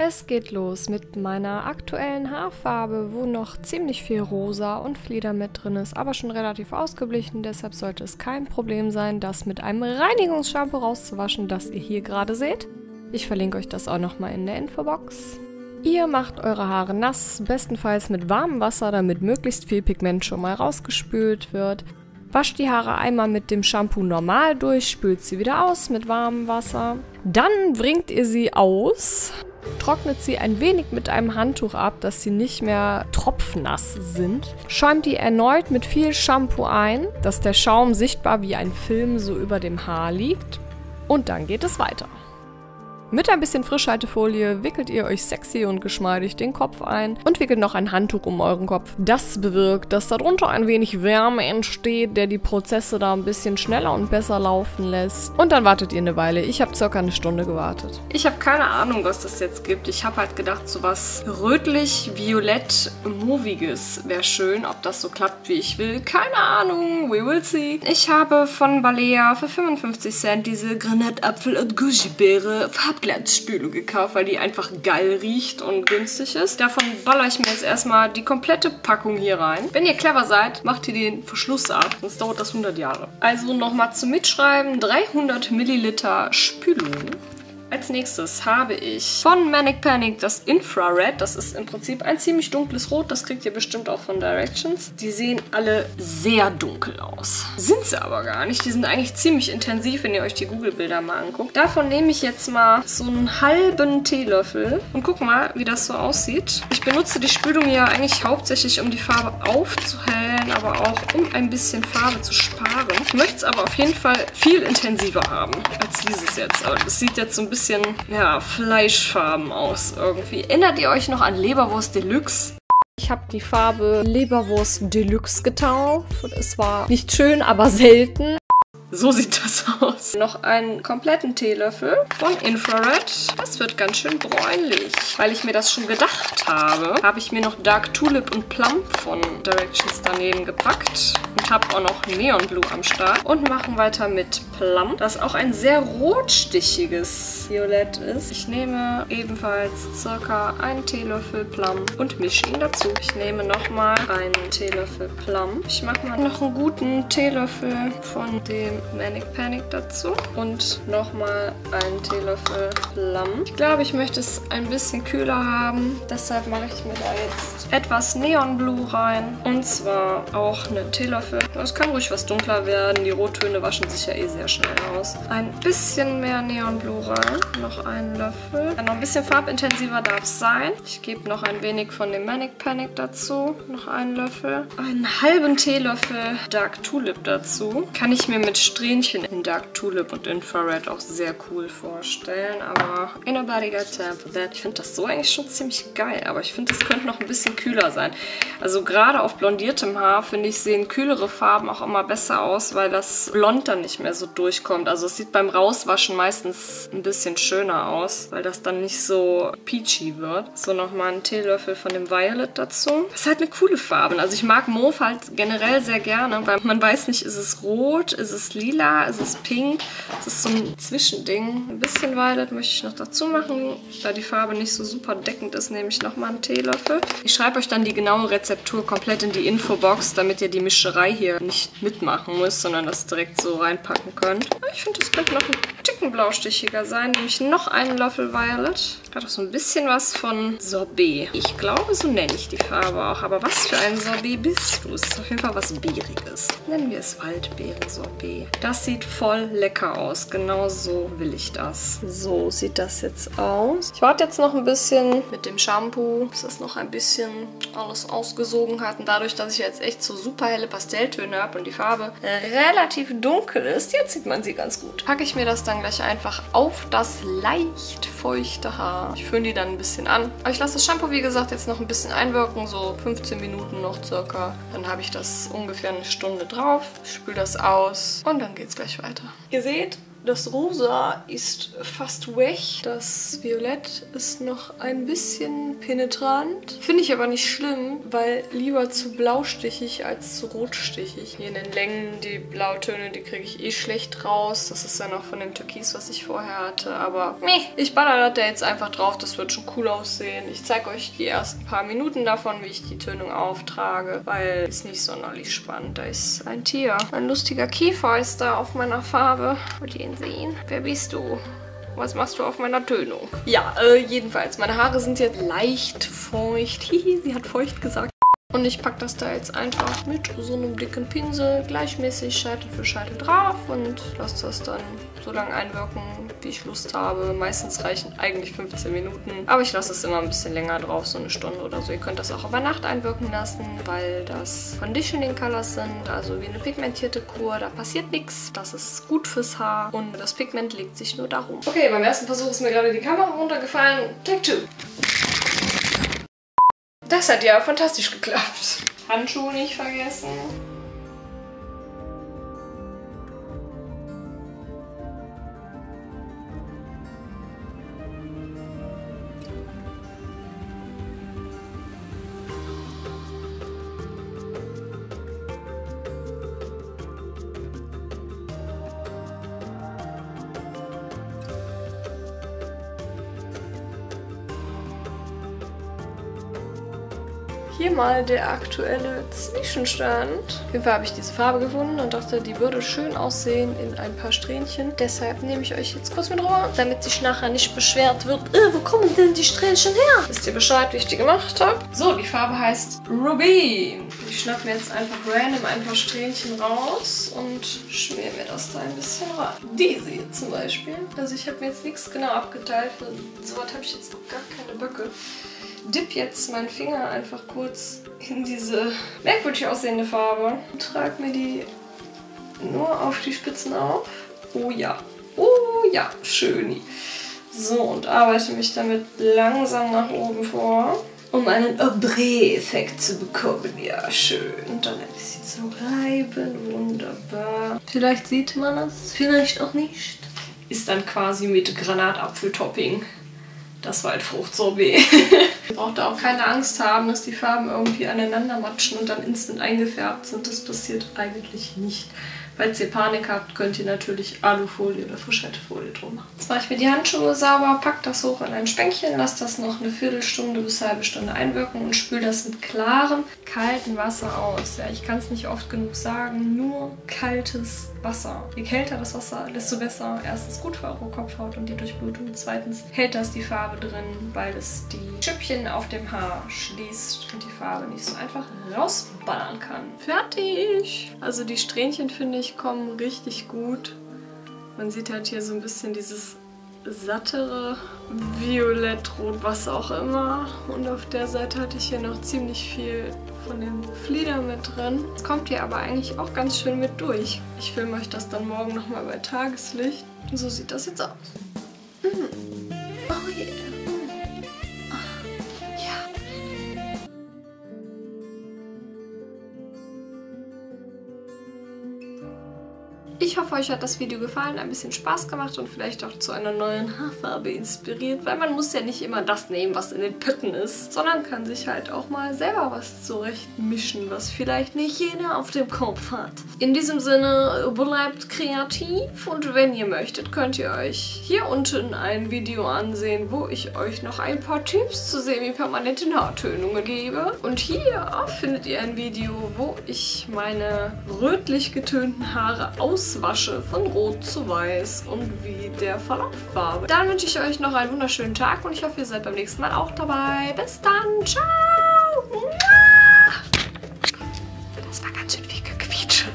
Es geht los mit meiner aktuellen Haarfarbe, wo noch ziemlich viel Rosa und Flieder mit drin ist, aber schon relativ ausgeblichen. Deshalb sollte es kein Problem sein, das mit einem Reinigungsshampoo rauszuwaschen, das ihr hier gerade seht. Ich verlinke euch das auch nochmal in der Infobox. Ihr macht eure Haare nass, bestenfalls mit warmem Wasser, damit möglichst viel Pigment schon mal rausgespült wird. Wascht die Haare einmal mit dem Shampoo normal durch, spült sie wieder aus mit warmem Wasser. Dann bringt ihr sie aus, trocknet sie ein wenig mit einem Handtuch ab, dass sie nicht mehr tropfnass sind. Schäumt die erneut mit viel Shampoo ein, dass der Schaum sichtbar wie ein Film so über dem Haar liegt. Und dann geht es weiter. Mit ein bisschen Frischhaltefolie wickelt ihr euch sexy und geschmeidig den Kopf ein und wickelt noch ein Handtuch um euren Kopf. Das bewirkt, dass darunter ein wenig Wärme entsteht, der die Prozesse da ein bisschen schneller und besser laufen lässt. Und dann wartet ihr eine Weile. Ich habe circa eine Stunde gewartet. Ich habe keine Ahnung, was das jetzt gibt. Ich habe halt gedacht, so was rötlich-violett-moviges wäre schön. Ob das so klappt, wie ich will, keine Ahnung. We will see. Ich habe von Balea für 55 Cent diese Granatapfel- und Goji-Beere Farbglanzspüle gekauft, weil die einfach geil riecht und günstig ist. Davon baller ich mir jetzt erstmal die komplette Packung hier rein. Wenn ihr clever seid, macht ihr den Verschluss ab, sonst dauert das 100 Jahre. Also nochmal zum Mitschreiben, 300 Milliliter Spülung. Als nächstes habe ich von Manic Panic das Infrared. Das ist im Prinzip ein ziemlich dunkles Rot. Das kriegt ihr bestimmt auch von Directions. Die sehen alle sehr dunkel aus. Sind sie aber gar nicht. Die sind eigentlich ziemlich intensiv, wenn ihr euch die Google-Bilder mal anguckt. Davon nehme ich jetzt mal so einen halben Teelöffel und guck mal, wie das so aussieht. Ich benutze die Spülung ja eigentlich hauptsächlich, um die Farbe aufzuhellen, aber auch um ein bisschen Farbe zu sparen. Ich möchte es aber auf jeden Fall viel intensiver haben als dieses jetzt. Aber das sieht jetzt so ein bisschen, ja, fleischfarben aus irgendwie. Erinnert ihr euch noch an Leberwurst Deluxe? Ich habe die Farbe Leberwurst Deluxe getauft. Es war nicht schön, aber selten. So sieht das aus. Noch einen kompletten Teelöffel von Infrared. Das wird ganz schön bräunlich. Weil ich mir das schon gedacht habe, habe ich mir noch Dark Tulip und Plum von Directions daneben gepackt. Und habe auch noch Neon Blue am Start. Und machen weiter mit Plum, das auch ein sehr rotstichiges Violett ist. Ich nehme ebenfalls ca. einen Teelöffel Plum und mische ihn dazu. Ich nehme nochmal einen Teelöffel Plum. Ich mache mal noch einen guten Teelöffel von dem Manic Panic dazu und nochmal einen Teelöffel Plum. Ich glaube, ich möchte es ein bisschen kühler haben, deshalb mache ich mir da jetzt etwas Neon Blue rein und zwar auch einen Teelöffel. Es kann ruhig was dunkler werden, die Rottöne waschen sich ja eh sehr schnell aus. Ein bisschen mehr Neon Blue rein, noch einen Löffel. Noch ein bisschen farbintensiver darf es sein. Ich gebe noch ein wenig von dem Manic Panic dazu, noch einen Löffel. Einen halben Teelöffel Dark Tulip dazu. Kann ich mir mit Strähnchen in Dark Tulip und Infrared auch sehr cool vorstellen, aber ain't nobody got time for that. Ich finde das so eigentlich schon ziemlich geil, aber ich finde, das könnte noch ein bisschen kühler sein. Also gerade auf blondiertem Haar, finde ich, sehen kühlere Farben auch immer besser aus, weil das Blond dann nicht mehr so durchkommt. Also es sieht beim Rauswaschen meistens ein bisschen schöner aus, weil das dann nicht so peachy wird. So, nochmal einen Teelöffel von dem Violet dazu. Das ist halt eine coole Farbe. Also ich mag Mauve halt generell sehr gerne, weil man weiß nicht, ist es rot, ist es lila, ist es pink. Es ist so ein Zwischending. Ein bisschen Violet möchte ich noch dazu machen. Da die Farbe nicht so super deckend ist, nehme ich nochmal einen Teelöffel. Ich schreibe euch dann die genaue Rezeptur komplett in die Infobox, damit ihr die Mischerei hier nicht mitmachen müsst, sondern das direkt so reinpacken könnt. Ich finde, das könnte noch ein Ticken blaustichiger sein. Nehme ich noch einen Löffel Violet. Hat auch so ein bisschen was von Sorbet. Ich glaube, so nenne ich die Farbe auch. Aber was für ein Sorbet bist du? Es ist auf jeden Fall was Beeriges. Nennen wir es Waldbeeren-Sorbet. Das sieht voll lecker aus. Genau so will ich das. So sieht das jetzt aus. Ich warte jetzt noch ein bisschen mit dem Shampoo, bis das noch ein bisschen alles ausgesogen hat. Und dadurch, dass ich jetzt echt so super helle Pastelltöne habe und die Farbe relativ dunkel ist, jetzt sieht man sie ganz gut. Packe ich mir das dann gleich einfach auf das leicht feuchte Haar. Ich föhne die dann ein bisschen an. Aber ich lasse das Shampoo, wie gesagt, jetzt noch ein bisschen einwirken, so 15 Minuten noch circa. Dann habe ich das ungefähr eine Stunde drauf, spüle das aus und dann geht es gleich weiter. Ihr seht, Das Rosa ist fast weg. Das Violett ist noch ein bisschen penetrant. Finde ich aber nicht schlimm, weil lieber zu blaustichig als zu rotstichig. Hier in den Längen, die Blautöne, die kriege ich eh schlecht raus. Das ist ja noch von dem Türkis, was ich vorher hatte. Aber ich baller da jetzt einfach drauf. Das wird schon cool aussehen. Ich zeige euch die ersten paar Minuten davon, wie ich die Tönung auftrage, weil es nicht sonderlich spannend. Da ist ein Tier. Ein lustiger Kiefer ist da auf meiner Farbe. Wollt ihr ihn sehen? Wer bist du? Was machst du auf meiner Tönung? Ja, jedenfalls. Meine Haare sind jetzt leicht feucht. Hihi, sie hat feucht gesagt. Und ich packe das da jetzt einfach mit so einem dicken Pinsel gleichmäßig Scheitel für Scheitel drauf und lasse das dann so lange einwirken, wie ich Lust habe. Meistens reichen eigentlich 15 Minuten, aber ich lasse es immer ein bisschen länger drauf, so eine Stunde oder so. Ihr könnt das auch über Nacht einwirken lassen, weil das Conditioning Colors sind, also wie eine pigmentierte Kur. Da passiert nichts, das ist gut fürs Haar und das Pigment legt sich nur darum. Okay, beim ersten Versuch ist mir gerade die Kamera runtergefallen. Take 2. Das hat ja fantastisch geklappt. Handschuhe nicht vergessen. Hier mal der aktuelle Zwischenstand. Auf jeden Fall habe ich diese Farbe gefunden und dachte, die würde schön aussehen in ein paar Strähnchen. Deshalb nehme ich euch jetzt kurz mit rüber, damit sich nachher nicht beschwert wird, wo kommen denn die Strähnchen her? Wisst ihr Bescheid, wie ich die gemacht habe? So, die Farbe heißt Ruby. Ich schnappe mir jetzt einfach random ein paar Strähnchen raus und schmier mir das da ein bisschen rein. Diese hier zum Beispiel. Also ich habe mir jetzt nichts genau abgeteilt. Für sowas habe ich jetzt noch gar keine Böcke. Dipp jetzt meinen Finger einfach kurz in diese merkwürdig aussehende Farbe und trage mir die nur auf die Spitzen auf. Oh ja, schön. So, und arbeite mich damit langsam nach oben vor, um einen Ombre-Effekt zu bekommen. Ja, schön. Und dann ein bisschen zum Reiben. Wunderbar. Vielleicht sieht man es, vielleicht auch nicht. Ist dann quasi mit Granatapfeltopping das Waldfruchtsorbet. Ihr braucht da auch keine Angst haben, dass die Farben irgendwie aneinander matschen und dann instant eingefärbt sind. Das passiert eigentlich nicht. Falls ihr Panik habt, könnt ihr natürlich Alufolie oder Frischettfolie drum machen. Jetzt mache ich mir die Handschuhe sauber, packe das hoch in ein Spänkchen, lasse das noch eine Viertelstunde bis halbe Stunde einwirken und spüle das mit klarem, kaltem Wasser aus. Ja, ich kann es nicht oft genug sagen, nur kaltes Wasser. Je kälter das Wasser, desto besser. Erstens gut für eure Kopfhaut und die Durchblutung. Zweitens hält das die Farbe drin, weil es die Schüppchen auf dem Haar schließt und die Farbe nicht so einfach rausballern kann. Fertig! Also die Strähnchen, finde ich, kommen richtig gut. Man sieht halt hier so ein bisschen dieses sattere Violett, Rot, was auch immer. Und auf der Seite hatte ich hier noch ziemlich viel von den Fliedern mit drin. Das kommt hier aber eigentlich auch ganz schön mit durch. Ich filme euch das dann morgen nochmal bei Tageslicht. Und so sieht das jetzt aus. Oh yeah. Ich hoffe, euch hat das Video gefallen, ein bisschen Spaß gemacht und vielleicht auch zu einer neuen Haarfarbe inspiriert, weil man muss ja nicht immer das nehmen, was in den Pötten ist, sondern kann sich halt auch mal selber was zurechtmischen, was vielleicht nicht jeder auf dem Kopf hat. In diesem Sinne, bleibt kreativ und wenn ihr möchtet, könnt ihr euch hier unten ein Video ansehen, wo ich euch noch ein paar Tipps zu semi-permanenten Haartönungen gebe. Und hier findet ihr ein Video, wo ich meine rötlich getönten Haare auswasche von rot zu weiß und wie der Verlauf war. Dann wünsche ich euch noch einen wunderschönen Tag und ich hoffe, ihr seid beim nächsten Mal auch dabei. Bis dann, ciao! Das war ganz schön viel Gequietsche.